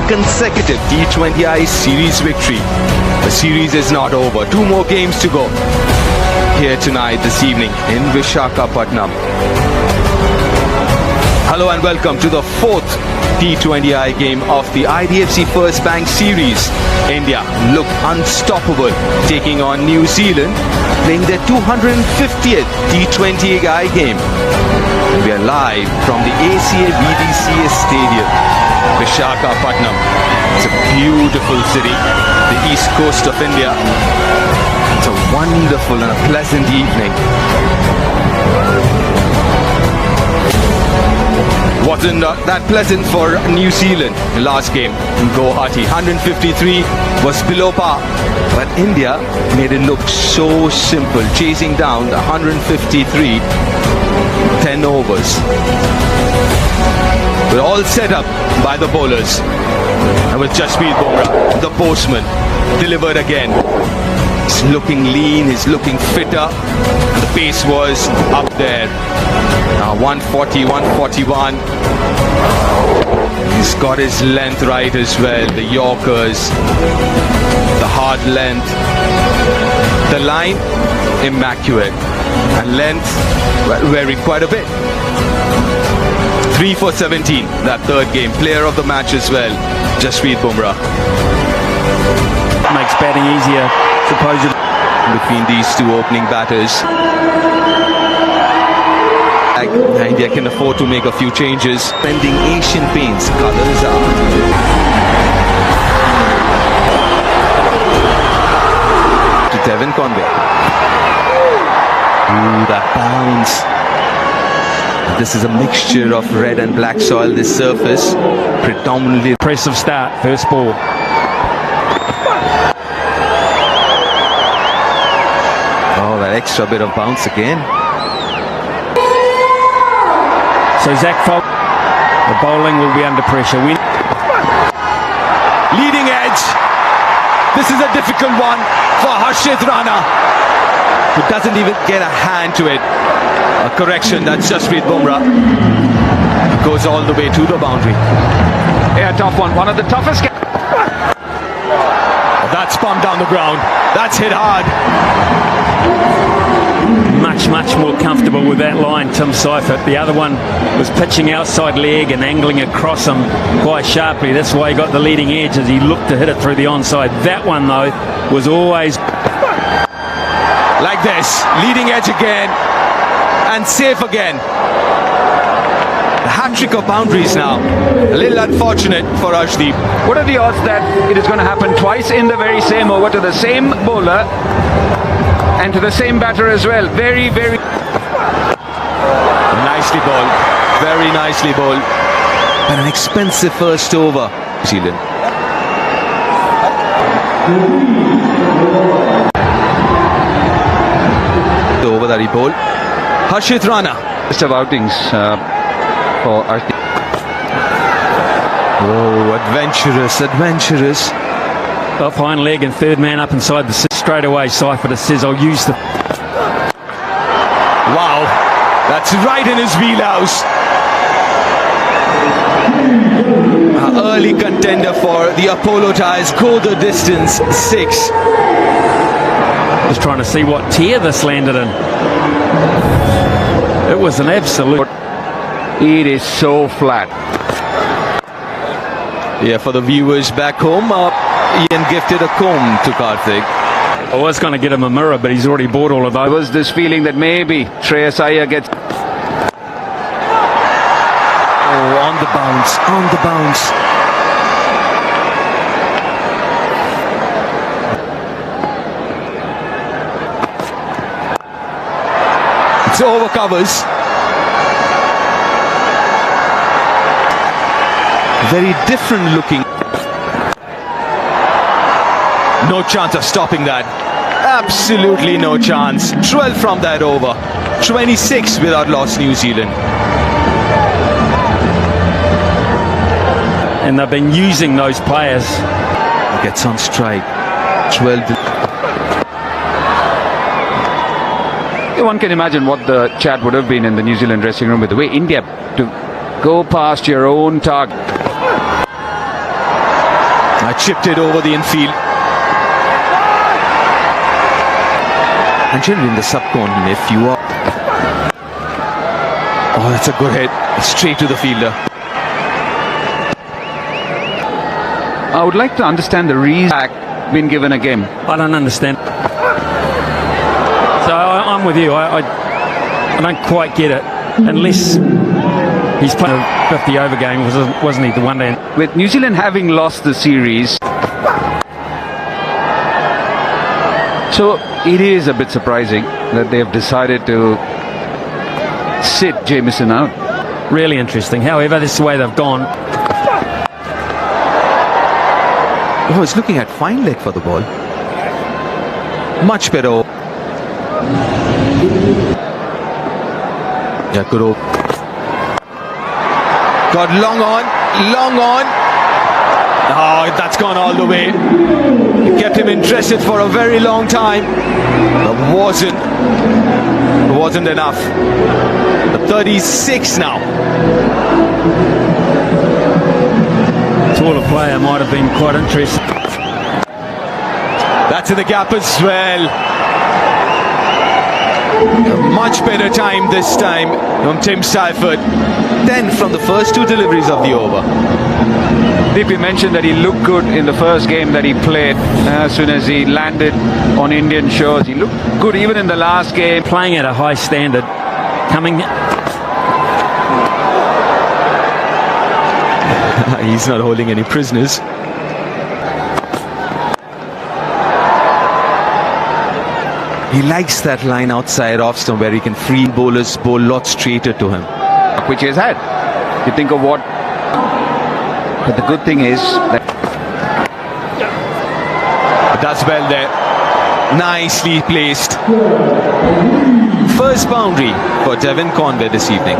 consecutive T20I series victory. The series is not over. 2 more games to go here tonight, this evening in Visakhapatnam. Hello and welcome to the 4th T20I game of the IDFC First Bank Series. India look unstoppable, taking on New Zealand, playing their 250th T20I game. And we are live from the ACA VDCA Stadium, Visakhapatnam. It's a beautiful city, the east coast of India. It's a wonderful and a pleasant evening. Wasn't that pleasant for New Zealand last game in Guwahati. 153 was below par, but India made it look so simple, chasing down the 153, 10 overs. We're all set up by the bowlers, and with Jasprit Bumrah, the postman, delivered again. He's looking lean, he's looking fitter, and the pace was up there. Now 140, 141. He's got his length right as well, the Yorkers, the hard length. The line, immaculate, and length varying quite a bit. 3 for 17, that third game. Player of the match as well, Jasprit Bumrah. Makes batting easier, supposedly. Between these two opening batters, India can afford to make a few changes. Spending Asian paints, colours are. To Devon Conway. Ooh, that bounce. This is a mixture of red and black soil, this surface. Predominantly Impressive start, first ball. Oh, that extra bit of bounce again. So Zach Fox, the bowling will be under pressure. Leading edge. This is a difficult one for Harshit Rana, who doesn't even get a hand to it. A correction, that's Jasprit Bumrah. Goes all the way to the boundary. Yeah, tough one of the toughest. That's pumped down the ground. That's hit hard. Much more comfortable with that line, Tim Seifert. The other one was pitching outside leg and angling across him quite sharply. That's why he got the leading edge as he looked to hit it through the onside. That one, though, was always like this. Leading edge again. And safe again. The hat-trick of boundaries now. A little unfortunate for Arshdeep. What are the odds that it is going to happen twice in the very same over to the same bowler and to the same batter as well? Very nicely bowled. Very nicely bowled. And an expensive first over. New Zealand. The over that he bowled. Harshit Rana. Best of outings for Arshdeep. Oh, adventurous. off hind leg and third man up inside the six. Straight away Seifert says I'll use the... Wow, that's right in his wheelhouse. An early contender for the Apollo Tyres. Go the distance, 6. Just trying to see what tier this landed in. It was an absolute... It is so flat. Yeah, for the viewers back home, Ian gifted a comb to Karthik. I was going to get him a mirror, but he's already bought all of those. There was this feeling that maybe Shreyas Iyer gets... Oh, on the bounce. It's over covers. Very different looking. No chance of stopping that. Absolutely no chance. 12 from that over. 26 without loss, New Zealand. And they've been using those players. Gets on strike. 12. One can imagine what the chat would have been in the New Zealand dressing room with the way India to go past your own target. I chipped it over the infield. And generally in the subcontinent, if you are... Oh, that's a good hit. Straight to the fielder. I would like to understand the reason been given a game. I don't understand. So I'm with you. I don't quite get it. Unless he's playing a 50 over game, wasn't he, the one day? With New Zealand having lost the series, so it is a bit surprising that they have decided to sit Jamieson out. Really interesting. However, this is the way they've gone. Oh, he's looking at fine leg for the ball. Much better. Yeah, good hope. Got long on. Oh, that's gone all the way. It kept him interested for a very long time, but wasn't enough. The 36 now. Taller player might have been quite interesting. That's in the gap as well. A much better time this time from Tim Seifert than from the first two deliveries of the over. DP mentioned that he looked good in the first game that he played. As soon as he landed on Indian shores, he looked good even in the last game. Playing at a high standard. Coming... He's not holding any prisoners. He likes that line outside off stump where he can free bowlers bowl lot straighter to him. Which he has had. You think of what... But the good thing is that... That's well there. Nicely placed. First boundary for Devon Conway this evening.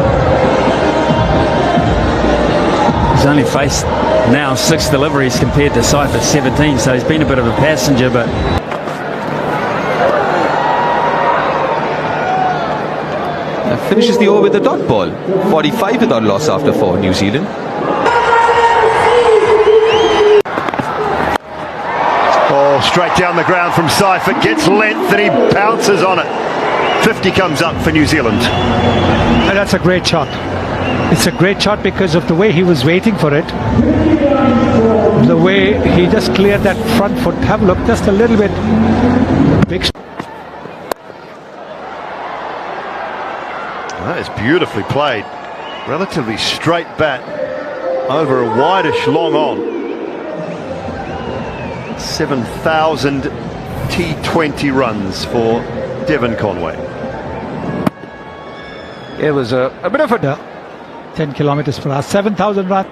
He's only faced now 6 deliveries compared to Seifert's 17, so he's been a bit of a passenger, but... Finishes the over with a dot ball. 45 without loss after 4, New Zealand. Oh, straight down the ground from Seifert, gets length and he pounces on it. 50 comes up for New Zealand. And that's a great shot. It's a great shot because of the way he was waiting for it. The way he just cleared that front foot. Have a look, just a little bit. Big. That is beautifully played. Relatively straight bat over a wideish long on. 7,000 T20 runs for Devon Conway. it was a bit of a... 10 kilometers per hour, 7,000 runs.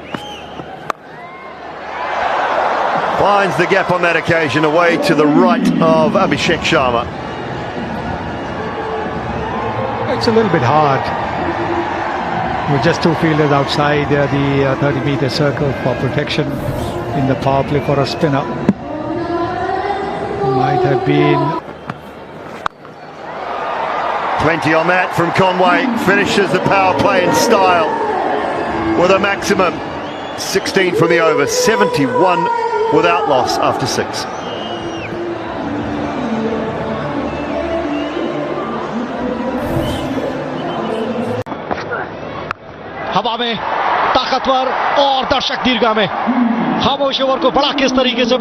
Finds the gap on that occasion, away to the right of Abhishek Sharma. It's a little bit hard. With just 2 fielders outside the 30-meter circle for protection in the power play for a spinner. Might have been... Plenty on that from Conway. Finishes the power play in style with a maximum 16 from the over, 71 without loss after 6. हवा में ताकतवर और दर्शक दीर्घा में खामोश over को बड़ा किस तरीके से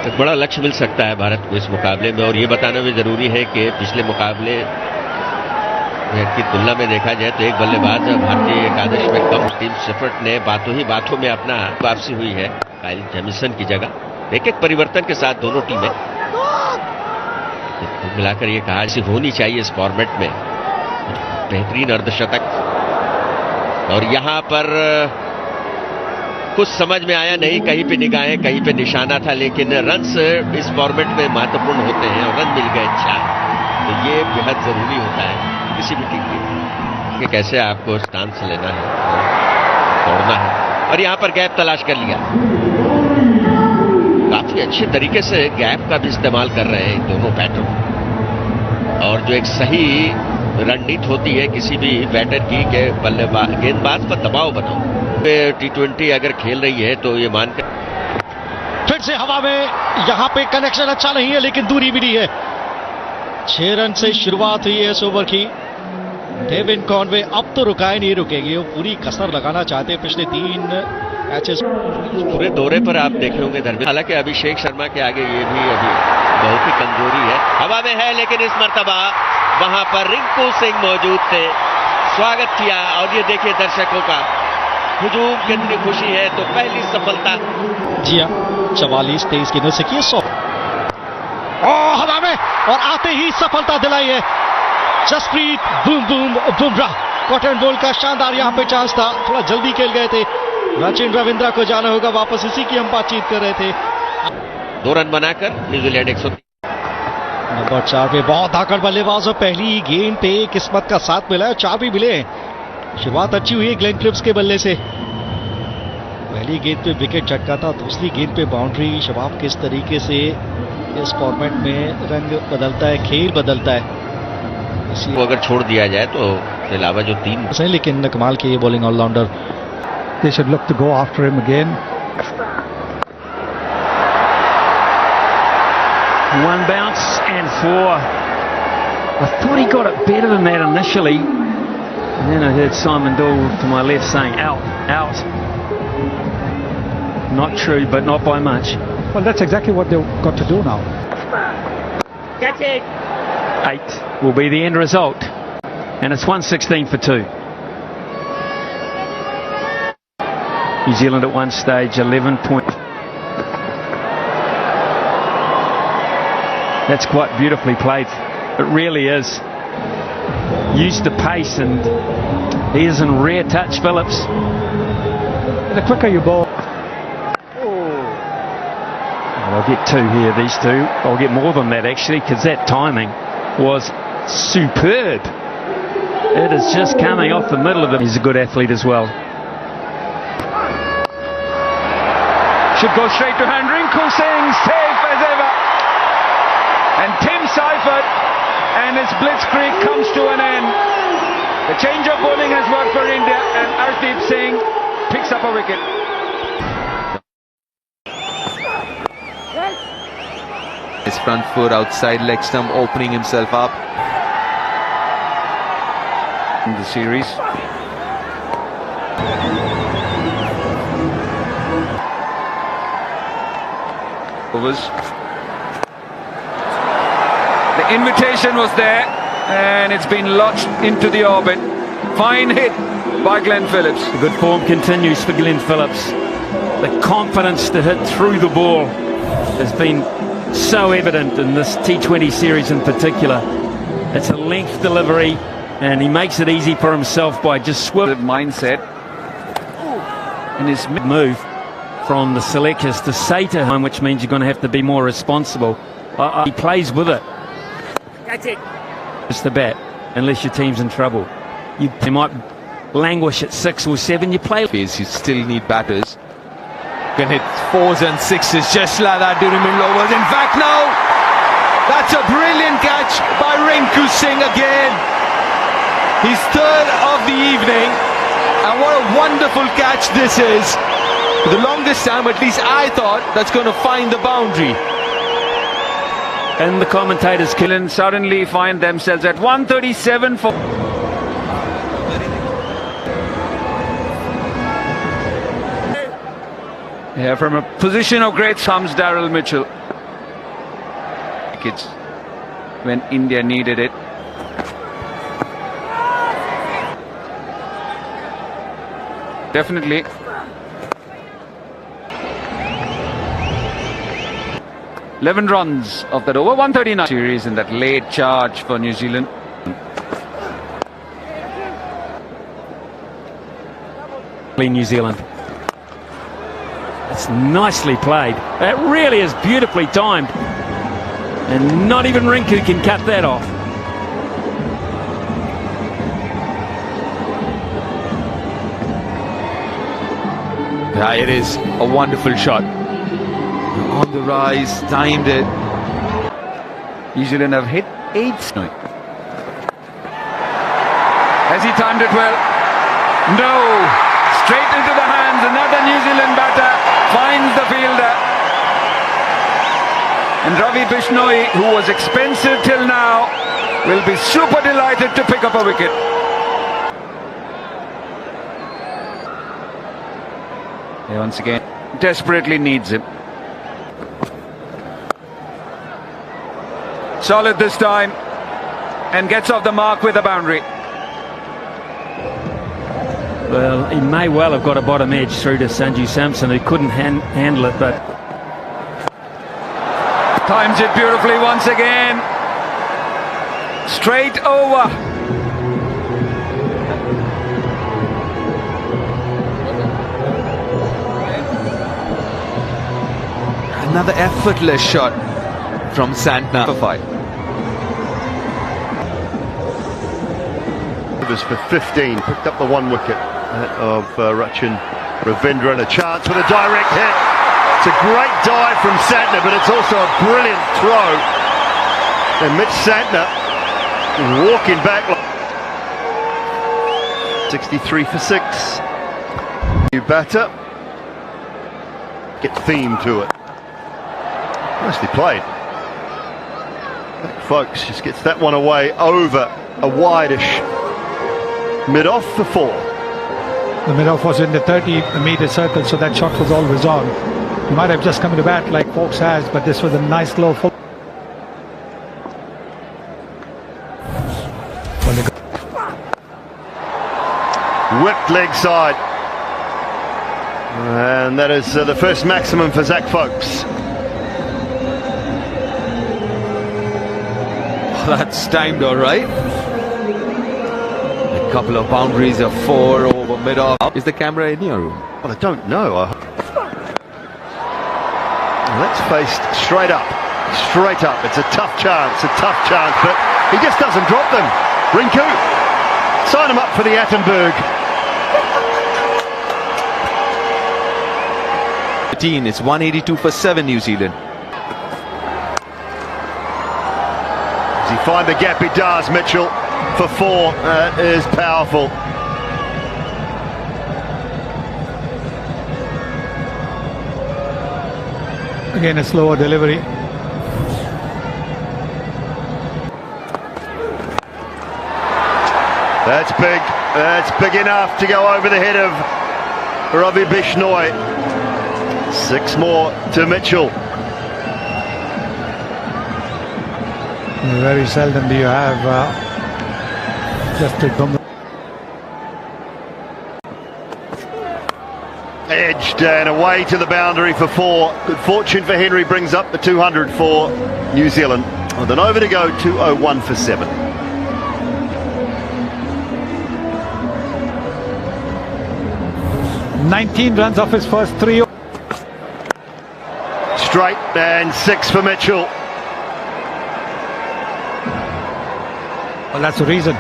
एक बड़ा लक्ष्य मिल सकता है भारत को इस मुकाबले में। और ये बताना भी जरूरी है कि पिछले मुकाबले की तुलना में देखा जाए तो एक बल्लेबाज भारतीय एकादश में कम। टीम सेफर्ट ने बातों ही बातों में अपना वापसी हुई है काइल जेमिसन की जगह। एक परिवर्तन के साथ दोनों टीमें मिलाकर ये कहा ऐसी होनी चाहिए इस फॉर्मेट में। बेहतरीन अर्धशतक और यहां पर कुछ समझ में आया नहीं, कहीं पे निगाहें कहीं पे निशाना था, लेकिन रन्स इस फॉर्मेट में महत्वपूर्ण होते हैं और रन मिल गए 4, तो ये बेहद जरूरी होता है किसी भी टीम के कि कैसे आपको स्टांस लेना है, तोड़ना है। और यहां पर गैप तलाश कर लिया, काफी अच्छे तरीके से गैप का भी इस्तेमाल कर रहे हैं दोनों बैटर। और जो एक सही रणनीति होती है किसी भी बैटर की कि बल्लेबाज गेंदबाज पर दबाव बनाओ, T20 अगर खेल रही है तो ये मानकर फिर से हवा में, यहां पे कनेक्शन अच्छा नहीं है लेकिन दूरी भी नहीं है। 6 रन से शुरुआत हुई है इस ओवर की। डेविन कॉनवे अब तो रुकाए नहीं रुकेगी, वो पूरी कसर लगाना चाहते हैं। पिछले 3 मैचेस पूरे दौरे पर आप देखे होंगे धर्मेंद्र, हालांकि अभिषेक शर्मा के आगे ये भी अभी बहुत ही कमजोरी है। हवा में है लेकिन इस मर्तबा वहां पर रिंकू सिंह मौजूद थे, स्वागत किया। और ये देखिए दर्शकों का हुजूम, कितनी खुशी है। तो पहली सफलता जी हाँ, 44-23 गेंदों से किए 100 हवा में, और आते ही सफलता दिलाई है। Jasprit boom boom Bumrah, caught and bowled का शानदार यहां पे चांस था, थोड़ा जल्दी खेल गए थे। सचिन रविंद्रा को जाना होगा वापस, इसी की हम बातचीत कर रहे थे। 2 रन बनाकर न्यूजीलैंड 103 नंबर 4 पे बहुत धाकड़ बल्लेबाज, और पहली गेंद पे किस्मत का साथ मिला है, 4 भी मिले। शुरुआत अच्छी हुई है ग्लेन फिलिप्स के बल्ले से। पहली गेंद पे विकेट झटका था, दूसरी गेंद पे बाउंड्री। शबाब किस तरीके से इस फॉर्मेट में रंग बदलता है, खेल बदलता है। को अगर छोड़ दिया जाए तो इसके अलावा जो 3 सही, लेकिन कमाल के ये bowling allrounder. They should look to go after him again. 1 bounce and 4. I thought he got it better than that initially. And then I heard Simon Doyle to my left saying, out, out. Not true, but not by much. Well, that's exactly what they've got to do now. Catch it. 8 will be the end result. And it's 116 for 2. New Zealand at one stage 11 points. That's quite beautifully played. It really is. Used to pace, and he is in rare touch, Phillips. The quicker you bowl. I'll get 2 here, these 2. I'll get more than that actually, because that timing was superb. It is just coming off the middle of it. He's a good athlete as well. Should go straight to hand. Rinku Singh safe as ever. And Tim Seifert and his blitzkrieg comes to an end. The change of bowling has worked for India, and Arshdeep Singh picks up a wicket. His front foot outside leg stump, opening himself up. In the series. Overs. The invitation was there, and it's been lodged into the orbit. Fine hit by Glenn Phillips. The good form continues for Glenn Phillips. The confidence to hit through the ball has been so evident in this T20 series in particular. It's a length delivery, and he makes it easy for himself by just swivel Mindset in his move from the selectors to say to him, which means you're going to have to be more responsible. He plays with it. That's it. It's the bat, unless your team's in trouble. You might languish at 6 or 7. You play. You still need batters. Can hit 4s and 6s just like that during middle overs. In fact, now that's a brilliant catch by Rinku Singh again. His 3rd of the evening, and what a wonderful catch this is. For the longest time, at least I thought, that's going to find the boundary. And the commentators Killen suddenly find themselves at 137 for. Yeah, from a position of great comes Daryl Mitchell. It's when India needed it. Definitely. 11 runs of that over. 139 series in that late charge for New Zealand. New Zealand. It's nicely played. That really is beautifully timed. And not even Rinku can cut that off. Yeah, it is a wonderful shot. On the rise, timed it. New Zealand have hit 8. Has he timed it well? No! Straight into the hand. another New Zealand batter finds the fielder. And Ravi Bishnoi, who was expensive till now, will be super delighted to pick up a wicket. He once again desperately needs him. Solid this time, and gets off the mark with a boundary. Well, he may well have got a bottom edge through to Sanju Samson, who couldn't handle it, but Times it beautifully once again. Straight over. Another effortless shot from Santner for 5. For 15, picked up the 1 wicket of Rachin Ravindra, and a chance with a direct hit. It's a great dive from Santner, but it's also a brilliant throw. And Mitch Santner walking back. 63 for 6. New batter. Get theme to it. Nicely played. Folks just gets that one away over a wide-ish mid-off for 4. The mid-off was in the 30-meter circle, so that shot was always on. He might have just come to bat like Fox has, but this was a nice low full. Whipped leg side. And that is the first maximum for Zach Folks. That's timed all right. A couple of boundaries of 4 over mid-off. Is the camera in your room? Well, I don't know. That's faced straight up. Straight up. It's a tough chance, but he just doesn't drop them. Rinku, sign him up for the Attenberg. 13, it's 182 for 7 New Zealand. Does he find the gap? He does, Mitchell, for 4. That is powerful. Again, a slower delivery. That's big. That's big enough to go over the head of Ravi Bishnoi. 6 more to Mitchell. Very seldom do you have just a Bumrah. Edged and away to the boundary for 4. Good fortune for Henry, brings up the 200 for New Zealand. With an over to go, 201 for 7. $19 runs off his first 3. Straight and 6 for Mitchell. Well, that's the reason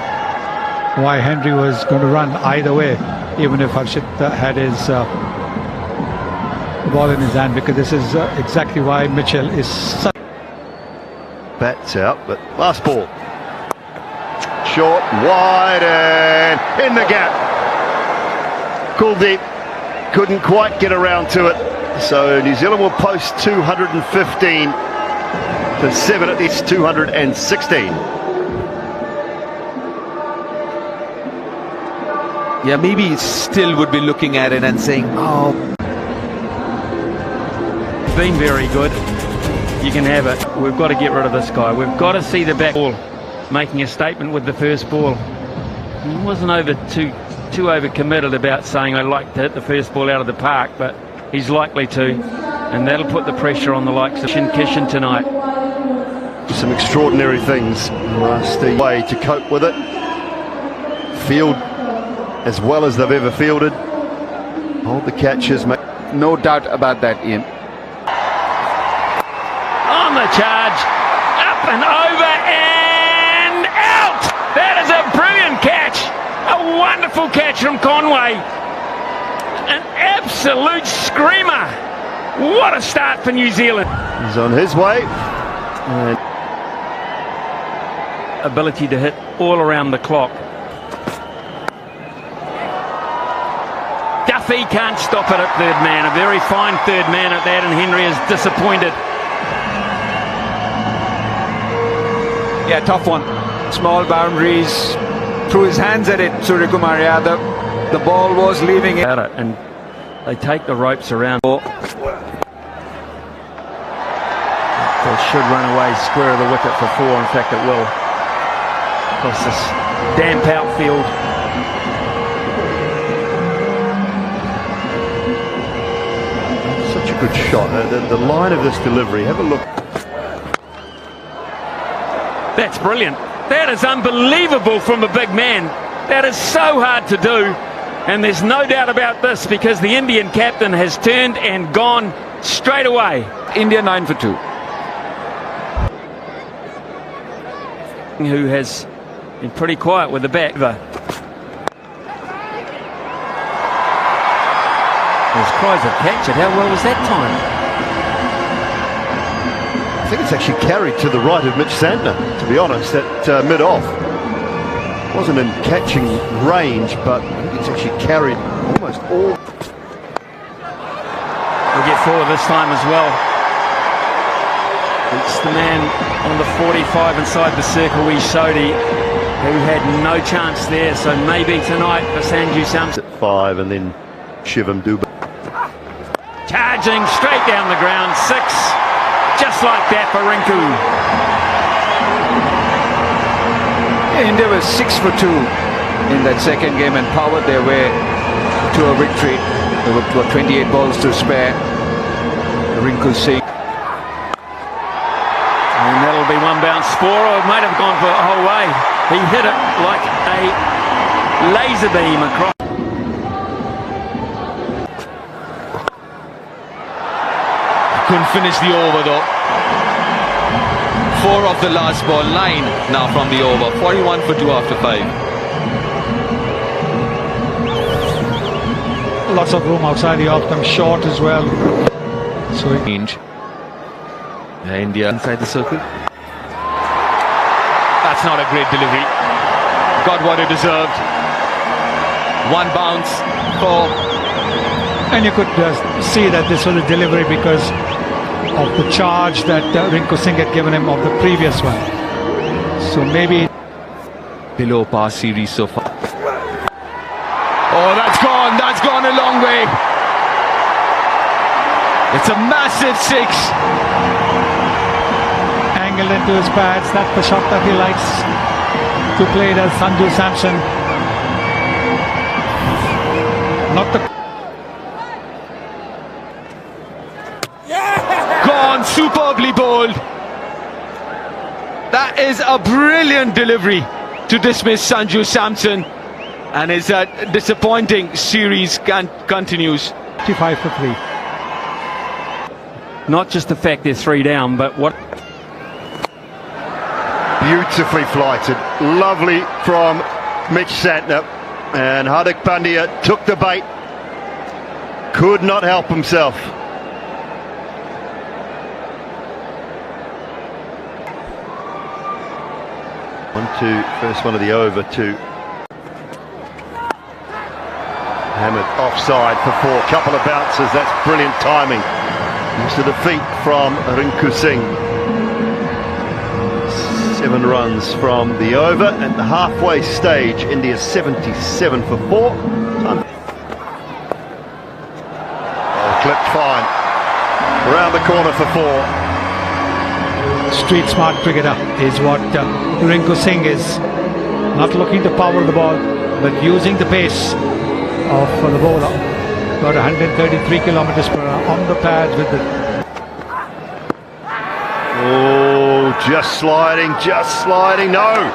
why Henry was going to run either way, even if Harshit had his ball in his hand, because this is exactly why Mitchell is such. Bats out, but last ball. Short, wide, and in the gap. Kuldeep couldn't quite get around to it. So New Zealand will post 215 to 7 at least 216. Yeah, maybe still would be looking at it and saying, oh. been very good. You can have it. We've got to get rid of this guy. We've got to see the back ball making a statement with the first ball. He wasn't too overcommitted about saying I'd like to hit the first ball out of the park, but he's likely to, and that'll put the pressure on the likes of Kishan tonight. Some extraordinary things. Last way to cope with it. Field as well as they've ever fielded. Hold the catches, mate. No doubt about that, Ian. On the charge, up and over and out. That is a brilliant catch. A wonderful catch from Conway. An absolute screamer. What a start for New Zealand. He's on his way. And ability to hit all around the clock. Duff if he can't stop it at third man, a very fine third man at that, and Henry is disappointed. Yeah, tough one. Small boundaries. Threw his hands at it, Suryakumar Yadav. The ball was leaving it. And they take the ropes around. They should run away square of the wicket for 4. In fact, it will. Across this damp outfield. Such a good shot. The line of this delivery, have a look. That's brilliant. That is unbelievable from a big man. That is so hard to do. And there's no doubt about this, because the Indian captain has turned and gone straight away. India 9 for 2. Who has been pretty quiet with the bat. There's cries of catch it. How well was that time? I think it's actually carried to the right of Mitch Santner, to be honest, at mid-off. Wasn't in catching range, but I think it's actually carried almost all. We'll get forward this time as well. It's the man on the 45 inside the circle, Sodhi, who had no chance there. So maybe tonight for Sanju Samson. At 5, and then Shivam Dubey. Charging straight down the ground, 6. Just like that for Rinku. India was 6 for 2 in that second game and powered their way to a victory. There were 28 balls to spare. Rinku Singh. And that'll be one bounce for, or it might have gone for the whole way. He hit it like a laser beam across. Couldn't finish the over though. 4 off the last ball, 9 now from the over. 41 for 2 after 5. Lots of room outside the off them, short as well. So Range. India inside the circle. That's not a great delivery. Got what it deserved. 1 bounce for. and you could see that this was a delivery because of the charge that Rinku Singh had given him of the previous one. So maybe below par series so far. Oh, that's gone a long way. It's a massive 6. angled into his pads. That's the shot that he likes to play, as Sanju Samson. Not the Gone, superbly bowled. That is a brilliant delivery to dismiss Sanju Samson, and his disappointing series continues. 55 for 3. Not just the fact they're 3 down, but what... Beautifully flighted, lovely from Mitch Santner, and Hardik Pandya took the bait, could not help himself. First one of the over to hammered offside for 4, couple of bounces. That's brilliant timing. Use of the feet from Rinku Singh. 7 runs from the over. At the halfway stage, India's 77 for 4. Clipped fine. Around the corner for 4. Street smart cricketer is what Rinku Singh is. Not looking to power the ball, but using the pace of the bowler. Got 133 kilometers per hour on the pads with the... Oh, just sliding, no.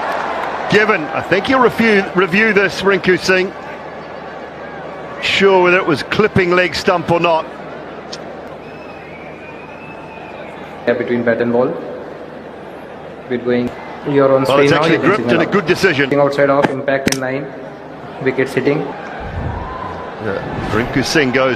Given, I think he'll review this, Rinku Singh. Sure whether it was clipping leg stump or not. Between bat and ball. We're going your on Well, spin it's now. actually gripped and a good decision. Outside off, impact in line, wicket sitting. Rinku Singh goes